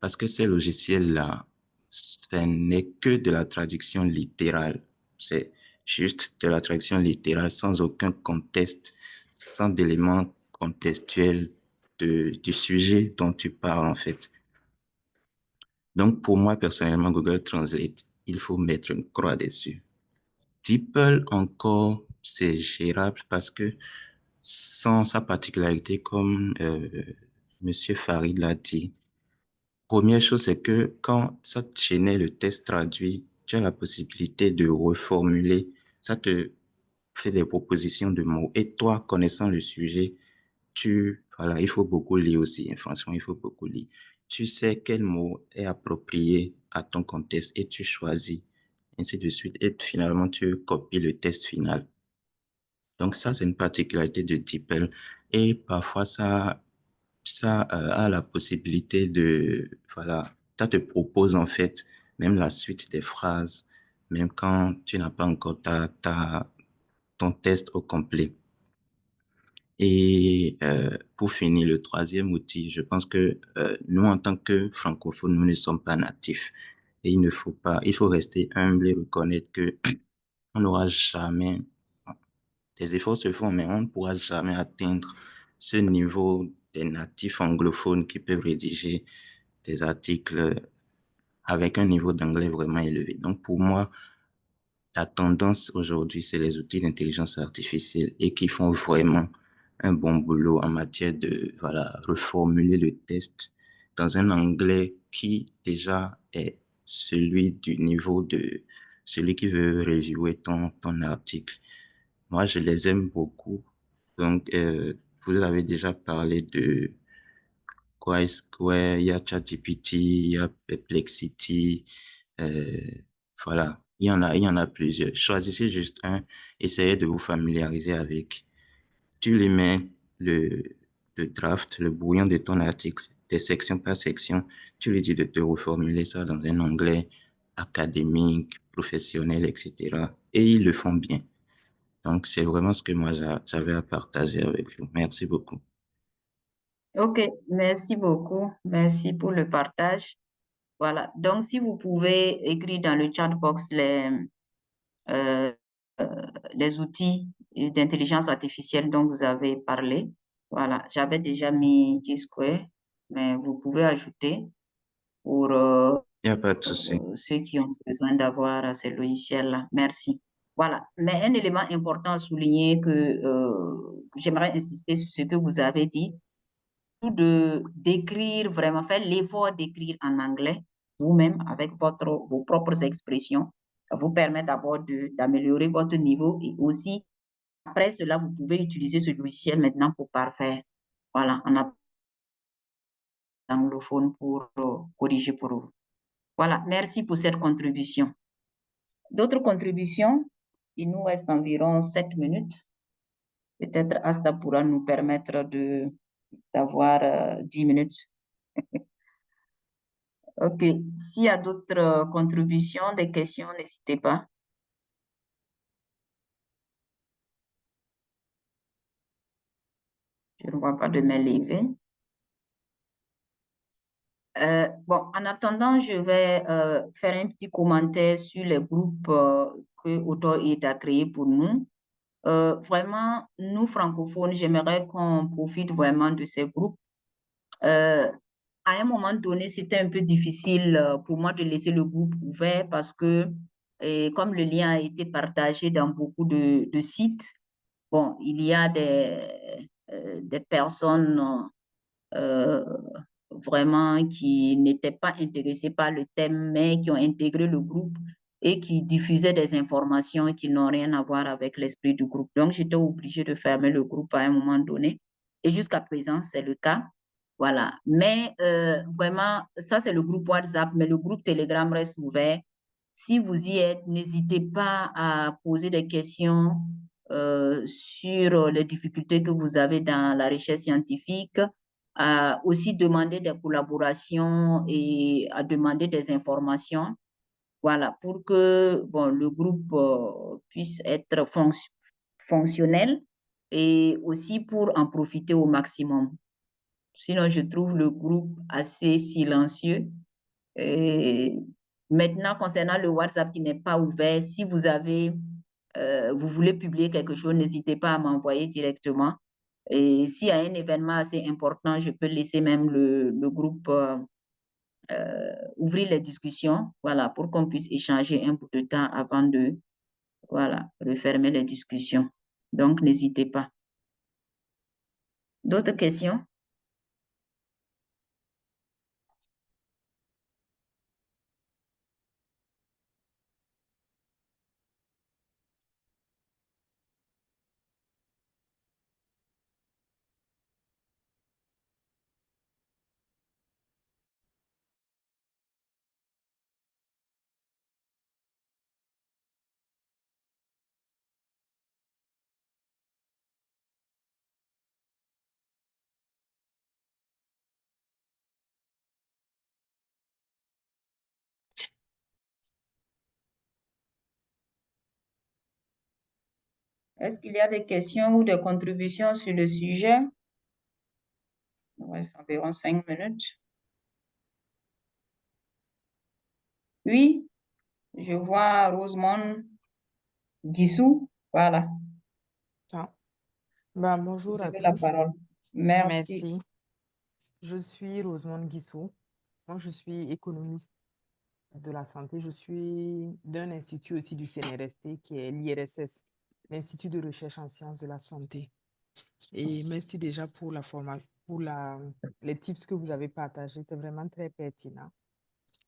Parce que ces logiciels-là, ce n'est que de la traduction littérale. C'est juste de la traduction littérale sans aucun contexte, sans d'éléments contextuels du sujet dont tu parles, en fait. Donc, pour moi, personnellement, Google Translate, il faut mettre une croix dessus. DeepL encore, c'est gérable parce que sans sa particularité, comme Monsieur Farid l'a dit, Première chose, c'est que quand ça te génère le test traduit, tu as la possibilité de reformuler. Ça te fait des propositions de mots. Et toi, connaissant le sujet, voilà, il faut beaucoup lire aussi, hein, franchement, il faut beaucoup lire. Tu sais quel mot est approprié à ton contexte et tu choisis, ainsi de suite. Et finalement, tu copies le test final. Donc ça, c'est une particularité de DeepL. Et parfois, ça a la possibilité voilà, ça te propose en fait même la suite des phrases, même quand tu n'as pas encore ton test au complet. Et pour finir, le troisième outil, je pense que nous, en tant que francophones, nous ne sommes pas natifs. Et il faut rester humble et reconnaître que on n'aura jamais, des efforts se font, mais on ne pourra jamais atteindre ce niveau des natifs anglophones qui peuvent rédiger des articles avec un niveau d'anglais vraiment élevé. Donc, pour moi, la tendance aujourd'hui, c'est les outils d'intelligence artificielle et qui font vraiment un bon boulot en matière de, voilà, reformuler le test dans un anglais qui déjà est celui du niveau de celui qui veut reviewer ton article. Moi, je les aime beaucoup. Donc, vous avez déjà parlé de Square, il y a ChatGPT, il y a Perplexity, euh, voilà, il y en a plusieurs. Choisissez juste un, essayez de vous familiariser avec. Tu lui mets le, le draft, le brouillon de ton article, des sections par section, tu lui dis de te reformuler ça dans un anglais académique, professionnel, etc. Et ils le font bien. Donc, c'est vraiment ce que moi j'avais à partager avec vous. Merci beaucoup. Ok, merci beaucoup. Merci pour le partage. Voilà. Donc, si vous pouvez écrire dans le chat box euh, les outils d'intelligence artificielle dont vous avez parlé. Voilà. J'avais déjà mis G-Square, mais vous pouvez ajouter pour Il n'y a pas de souci. ceux qui ont besoin d'avoir ces logiciels-là. Merci. Voilà. Mais un élément important à souligner que j'aimerais insister sur ce que vous avez dit, d'écrire vraiment, faire l'effort d'écrire en anglais vous-même avec vos propres expressions. Ça vous permet d'abord d'améliorer votre niveau et aussi, après cela, vous pouvez utiliser ce logiciel maintenant pour parfaire. Voilà, on a l'anglophone pour corriger pour vous. Voilà, merci pour cette contribution. D'autres contributions? Il nous reste environ 7 minutes. Peut-être Asta pourra nous permettre d'avoir 10 minutes. Ok, s'il y a d'autres contributions, des questions, n'hésitez pas. Je ne vois pas de main levée. Bon, en attendant, je vais faire un petit commentaire sur les groupes que AutoAid a créés pour nous. Vraiment, nous, francophones, j'aimerais qu'on profite vraiment de ces groupes. À un moment donné, c'était un peu difficile pour moi de laisser le groupe ouvert parce que, comme le lien a été partagé dans beaucoup de sites, bon, il y a des personnes euh, vraiment qui n'étaient pas intéressées par le thème, mais qui ont intégré le groupe et qui diffusaient des informations qui n'ont rien à voir avec l'esprit du groupe. Donc, j'étais obligée de fermer le groupe à un moment donné. Et jusqu'à présent, c'est le cas. Voilà. Mais vraiment, ça, c'est le groupe WhatsApp, mais le groupe Telegram reste ouvert. Si vous y êtes, n'hésitez pas à poser des questions sur les difficultés que vous avez dans la recherche scientifique, à aussi demander des collaborations et à demander des informations. Voilà, pour que bon, le groupe puisse être fonctionnel et aussi pour en profiter au maximum. Sinon, je trouve le groupe assez silencieux. Et maintenant, concernant le WhatsApp qui n'est pas ouvert, si vous voulez publier quelque chose, n'hésitez pas à m'envoyer directement. Et s'il y a un événement assez important, je peux laisser même le groupe ouvrir les discussions, voilà, pour qu'on puisse échanger un bout de temps avant de, voilà, refermer les discussions. Donc, n'hésitez pas. D'autres questions? Est-ce qu'il y a des questions ou des contributions sur le sujet? Il reste environ 5 minutes. Oui, je vois Rosemont Guissou. Voilà, Bonjour vous à avez la tous. parole. Merci. Merci. Je suis Rosemonde Guissou. Moi, je suis économiste de la santé. Je suis d'un institut aussi du CNRST qui est l'IRSS, l'Institut de recherche en sciences de la santé. Et merci déjà pour la formation, pour les tips que vous avez partagés. C'est vraiment très pertinent.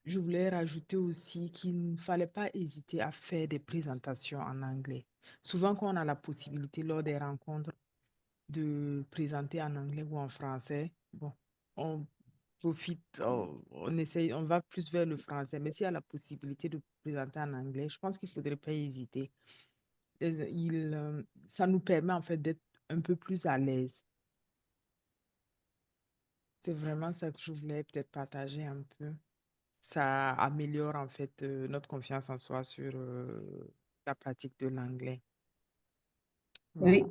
Je voulais rajouter aussi qu'il ne fallait pas hésiter à faire des présentations en anglais. Souvent, quand on a la possibilité lors des rencontres de présenter en anglais ou en français, bon, on profite, on essaye, on va plus vers le français. Mais s'il y a la possibilité de présenter en anglais, je pense qu'il ne faudrait pas hésiter. Ça nous permet en fait d'être un peu plus à l'aise. C'est vraiment ça que je voulais peut-être partager un peu. Ça améliore en fait notre confiance en soi sur la pratique de l'anglais. Voilà. Oui,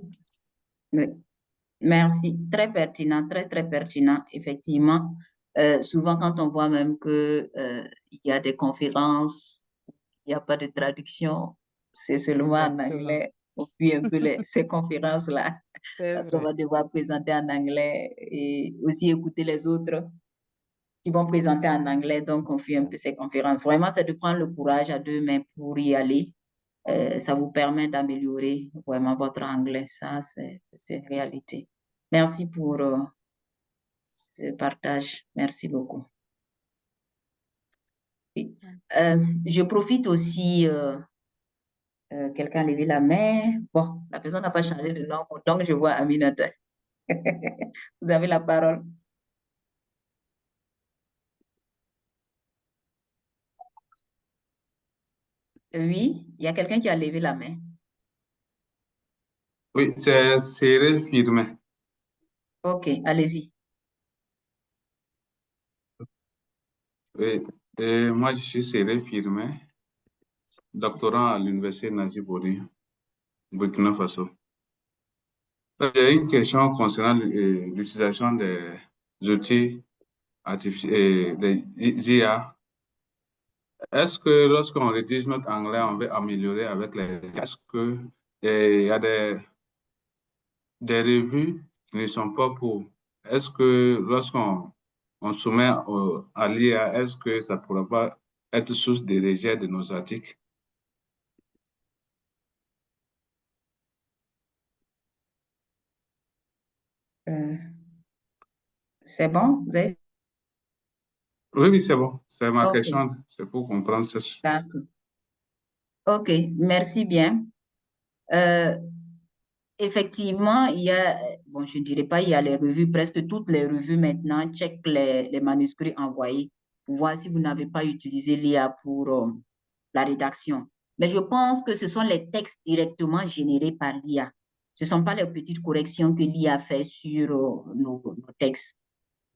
oui. Merci. Très pertinent, très, très pertinent, effectivement. Souvent, quand on voit même que, il y a des conférences, il n'y a pas de traduction, c'est seulement en Exactement. anglais. On fuit un peu ces conférences-là C'est parce qu'on vrai. va devoir présenter en anglais et aussi écouter les autres qui vont présenter en anglais. Donc, on fuit un peu ces conférences. Vraiment, c'est de prendre le courage à deux mains pour y aller. Ça vous permet d'améliorer vraiment votre anglais. Ça, c'est une réalité. Merci pour ce partage. Merci beaucoup. Oui. Je profite aussi, quelqu'un a levé la main. Bon, la personne n'a pas changé de nom, donc je vois Aminata. Vous avez la parole. Oui, il y a quelqu'un qui a levé la main. Oui, c'est serré firmé. Ok, allez-y. Oui, et moi, je suis serré firmé, doctorant à l'Université Najib Bori, Burkina Faso. J'ai une question concernant l'utilisation des outils artificiels, des IA. Est-ce que lorsqu'on rédige notre anglais, on veut améliorer avec les... Est-ce qu'il y a des revues qui ne sont pas pour... Est-ce que lorsqu'on soumet à l'IA, est-ce que ça ne pourra pas être source de rejet de nos articles? C'est bon? Vous avez... Oui, oui, c'est bon. C'est ma Ok, question. C'est pour comprendre ça. d'accord. Ok, merci bien. Euh, Effectivement, il y a, bon, je ne dirais pas, il y a les revues, presque toutes les revues maintenant checkent les manuscrits envoyés pour voir si vous n'avez pas utilisé l'IA pour la rédaction. Mais je pense que ce sont les textes directement générés par l'IA. Ce ne sont pas les petites corrections que l'IA fait sur nos textes.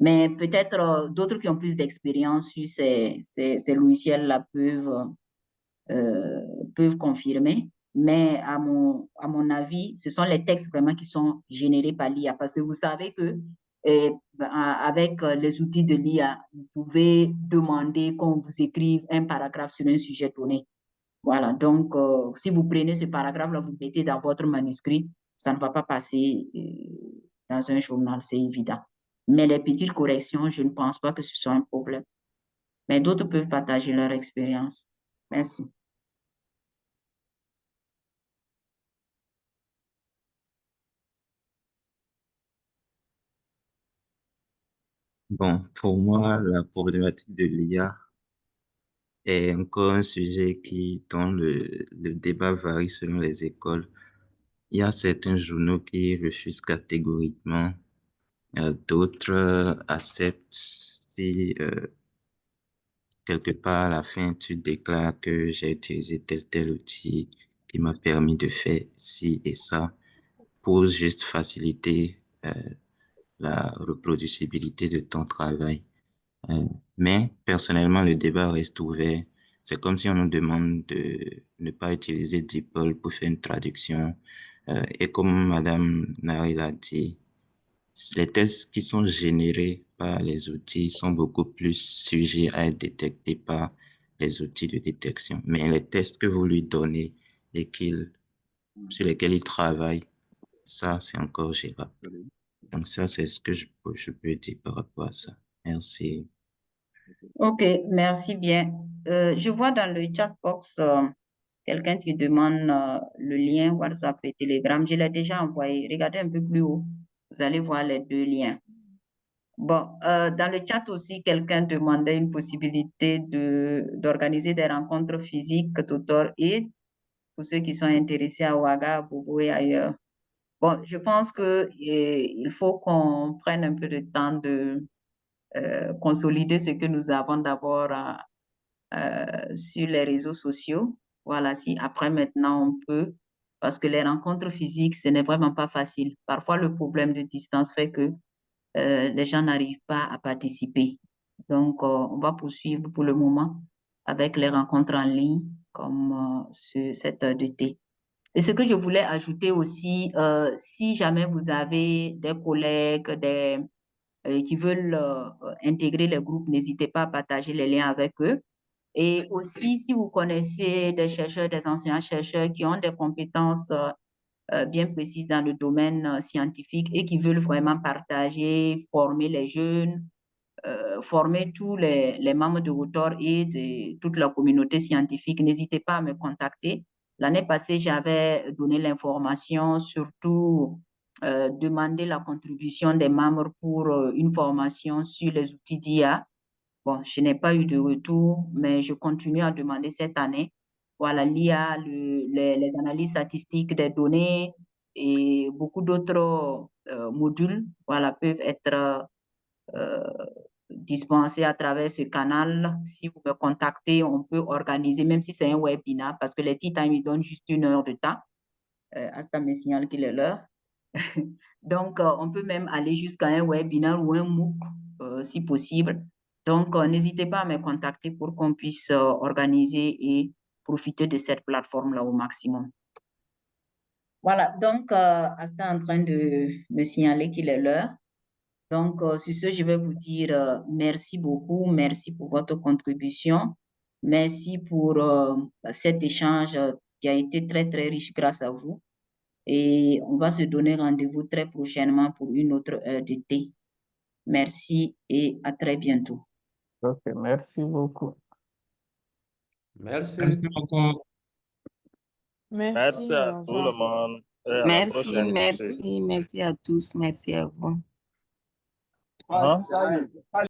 Mais peut-être d'autres qui ont plus d'expérience sur ces logiciels-là peuvent confirmer. Mais à mon avis, ce sont les textes vraiment qui sont générés par l'IA. Parce que vous savez que avec les outils de l'IA, vous pouvez demander qu'on vous écrive un paragraphe sur un sujet donné. Voilà, donc si vous prenez ce paragraphe-là, vous le mettez dans votre manuscrit, ça ne va pas passer dans un journal, c'est évident. Mais les petites corrections, je ne pense pas que ce soit un problème. Mais d'autres peuvent partager leur expérience. Merci. Bon, pour moi, la problématique de l'IA est encore un sujet dont le débat varie selon les écoles. Il y a certains journaux qui refusent catégoriquement, d'autres acceptent si quelque part à la fin tu déclares que j'ai utilisé tel outil qui m'a permis de faire ci et ça pour juste faciliter la reproducibilité de ton travail. Mais personnellement, le débat reste ouvert. C'est comme si on nous demande de ne pas utiliser DeepL pour faire une traduction, Et comme Madame Nari l'a dit, les tests qui sont générés par les outils sont beaucoup plus sujets à être détectés par les outils de détection. Mais les tests que vous lui donnez et sur lesquels il travaille, ça, c'est encore gérable. Donc ça, c'est ce que je peux dire par rapport à ça. Merci. Ok, merci bien. Je vois dans le chat box quelqu'un qui demande le lien WhatsApp et Telegram. Je l'ai déjà envoyé. Regardez un peu plus haut. Vous allez voir les deux liens. Bon, dans le chat aussi, quelqu'un demandait une possibilité d'organiser des rencontres physiques tutor Aid pour ceux qui sont intéressés à Ouaga, à Bobo et ailleurs. Bon, je pense que il faut qu'on prenne un peu de temps de consolider ce que nous avons d'abord sur les réseaux sociaux. Voilà, si après maintenant on peut, parce que les rencontres physiques, ce n'est vraiment pas facile. Parfois, le problème de distance fait que les gens n'arrivent pas à participer. Donc, on va poursuivre pour le moment avec les rencontres en ligne, comme cette heure de thé. Et ce que je voulais ajouter aussi, si jamais vous avez des collègues qui veulent intégrer les groupes, n'hésitez pas à partager les liens avec eux. Et aussi, si vous connaissez des chercheurs, des anciens chercheurs qui ont des compétences bien précises dans le domaine scientifique et qui veulent vraiment partager, former les jeunes, former tous les membres de Autor et de toute la communauté scientifique, n'hésitez pas à me contacter. L'année passée, j'avais donné l'information, surtout demander la contribution des membres pour une formation sur les outils d'IA. Bon, je n'ai pas eu de retour, mais je continue à demander cette année. Voilà, l'IA, les analyses statistiques des données et beaucoup d'autres modules, voilà, peuvent être dispensés à travers ce canal. Si vous me contactez, on peut organiser, même si c'est un webinaire, parce que les tea time, ils donnent juste 1 heure de temps. Asta me signale qu'il est l'heure. Donc, on peut même aller jusqu'à un webinaire ou un MOOC, si possible. Donc, n'hésitez pas à me contacter pour qu'on puisse organiser et profiter de cette plateforme-là au maximum. Voilà, donc, Asta est en train de me signaler qu'il est l'heure. Donc, sur ce, je vais vous dire merci beaucoup, merci pour votre contribution, merci pour cet échange qui a été très, très riche grâce à vous. Et on va se donner rendez-vous très prochainement pour une autre heure de thé. Merci et à très bientôt. Ok, merci beaucoup. Merci. Merci encore. Merci, à au tout le revoir. monde et à la Merci, prochaine. merci, merci à tous. Merci à vous. Hein?